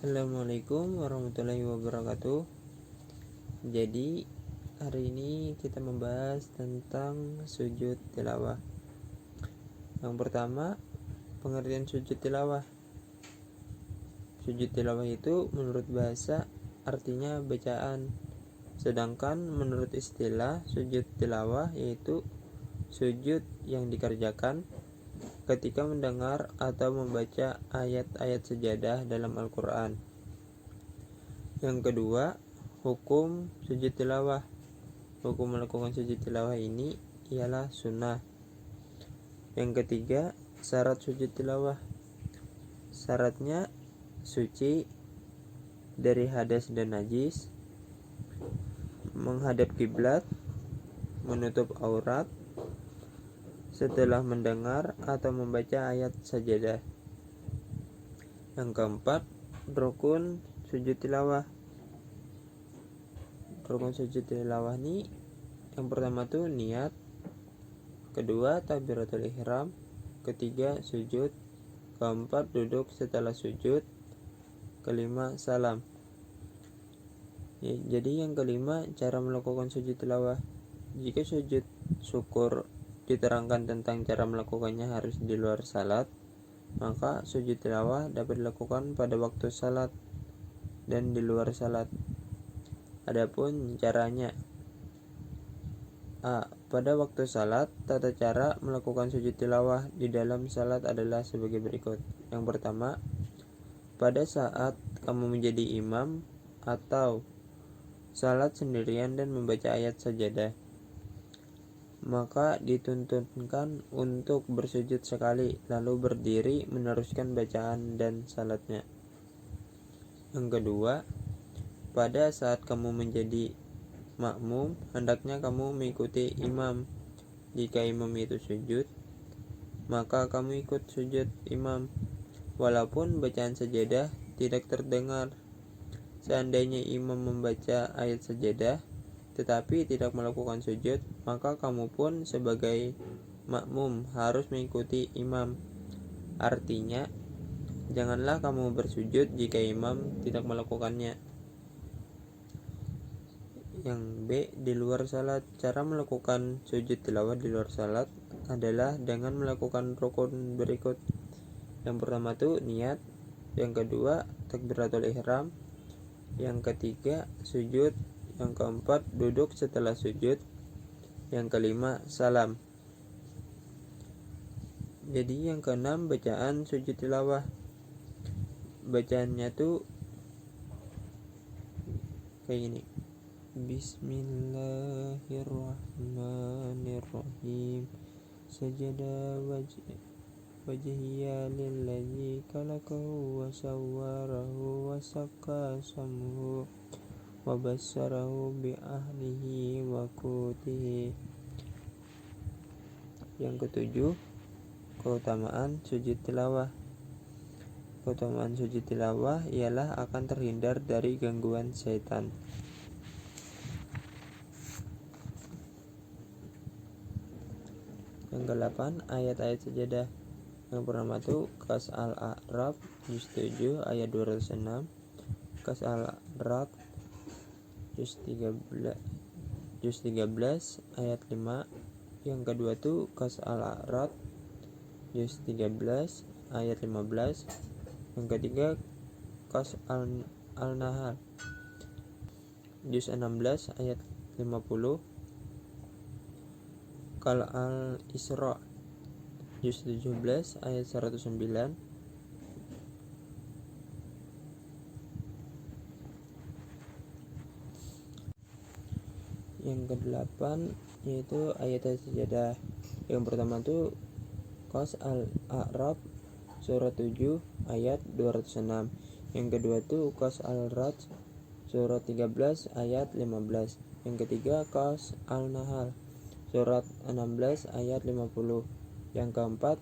Assalamualaikum warahmatullahi wabarakatuh. Jadi hari ini kita membahas tentang sujud tilawah. Yang pertama, pengertian sujud tilawah. Sujud tilawah itu menurut bahasa artinya bacaan, sedangkan menurut istilah sujud tilawah yaitu sujud yang dikerjakan ketika mendengar atau membaca ayat-ayat sajadah dalam Al-Quran. Yang kedua, hukum sujud tilawah. Hukum melakukan sujud tilawah ini ialah sunnah. Yang ketiga, syarat sujud tilawah. Syaratnya suci dari hadas dan najis, menghadap kiblat, menutup aurat setelah mendengar atau membaca ayat sajadah. Yang keempat, rukun sujud tilawah. Rukun sujud tilawah ini yang pertama tuh niat, kedua takbiratul ihram, ketiga sujud, keempat duduk setelah sujud, kelima salam. Jadi yang kelima, cara melakukan sujud tilawah. Jika sujud syukur diterangkan tentang cara melakukannya harus di luar salat, maka sujud tilawah dapat dilakukan pada waktu salat dan di luar salat. Adapun caranya: A. Pada waktu salat, tata cara melakukan sujud tilawah di dalam salat adalah sebagai berikut. Yang pertama, pada saat kamu menjadi imam atau salat sendirian dan membaca ayat sajadah, maka dituntunkan untuk bersujud sekali, lalu berdiri meneruskan bacaan dan salatnya. Yang kedua, pada saat kamu menjadi makmum, hendaknya kamu mengikuti imam. Jika imam itu sujud, maka kamu ikut sujud imam, walaupun bacaan sajadah tidak terdengar. Seandainya imam membaca ayat sajadah tetapi tidak melakukan sujud, maka kamu pun sebagai makmum harus mengikuti imam. Artinya, janganlah kamu bersujud jika imam tidak melakukannya. Yang B, di luar salat. Cara melakukan sujud tilawah di luar salat adalah dengan melakukan rukun berikut. Yang pertama tuh niat, yang kedua takbiratul ihram, yang ketiga sujud, yang keempat duduk setelah sujud, yang kelima salam. Jadi yang keenam, bacaan sujud tilawah. Bacaannya tuh kayak gini: Bismillahirrahmanirrahim. Sajada wajhiya lillazi khalaqahu wa sawwarahu wa sakka samhu wa bassarahu bi ahlihi wa qutihi. Yang ketujuh, keutamaan sujud tilawah. Keutamaan sujud tilawah ialah akan terhindar dari gangguan setan. Yang ke-8, ayat-ayat sajadah. Yang pertama itu Qas al-A'raf juz 7 ayat 206, Qas al-A'raf juz 13 ayat 5. Yang kedua tuh Qas al-A'raf juz 13 ayat 15. Yang ketiga Qas al-Nahl juz 16 ayat 50. Qal al-Isra juz 17 ayat 109. Yang ke-8 yaitu ayat sajadah. Yang pertama itu Qas al-A'raf surat 7 ayat 206. Yang kedua itu Qas al-Rad surat 13 ayat 15. Yang ketiga Qas al-Nahl surat 16 ayat 50. Yang keempat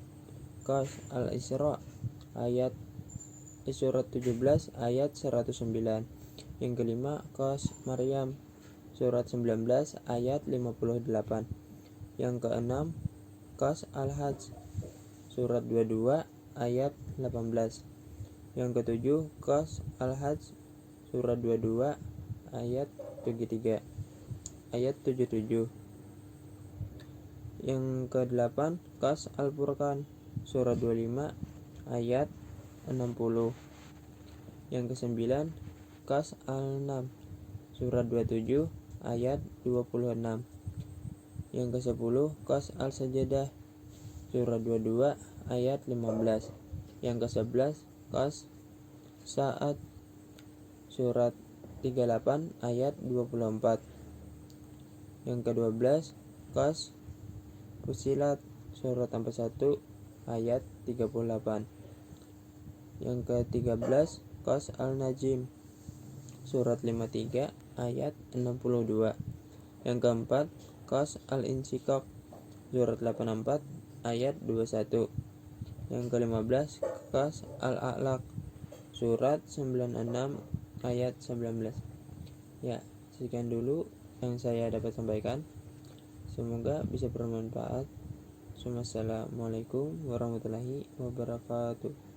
Qas al-Isra ayat surat 17 ayat 109. Yang kelima Qas Maryam surat 19 ayat 58. Yang keenam Qas al-Hajj surat 22 ayat 18. Yang ketujuh, Qas Al-Hajj surat 22 ayat 73 ayat 77. Yang kedelapan, Qas Al-Furqan surat 25 ayat 60. Yang kesembilan, Qas Al-Nam surat 27 ayat 26. Yang ke-10, Qas Al-Sajadah surat 22 ayat 15. Yang ke-11, Qas Sa'ad surat 38 ayat 24. Yang ke-12, Qas Fussilat surat 41 ayat 38. Yang ke-13, Qas Al-Najm surat 53 ayat 62. Yang keempat, Qas Al-Insyiqaq surat 84 ayat 21. Yang ke-15, Qas Al-A'laq surat 96 ayat 19. Ya, sekian dulu yang saya dapat sampaikan. Semoga bisa bermanfaat. Wassalamualaikum warahmatullahi wabarakatuh.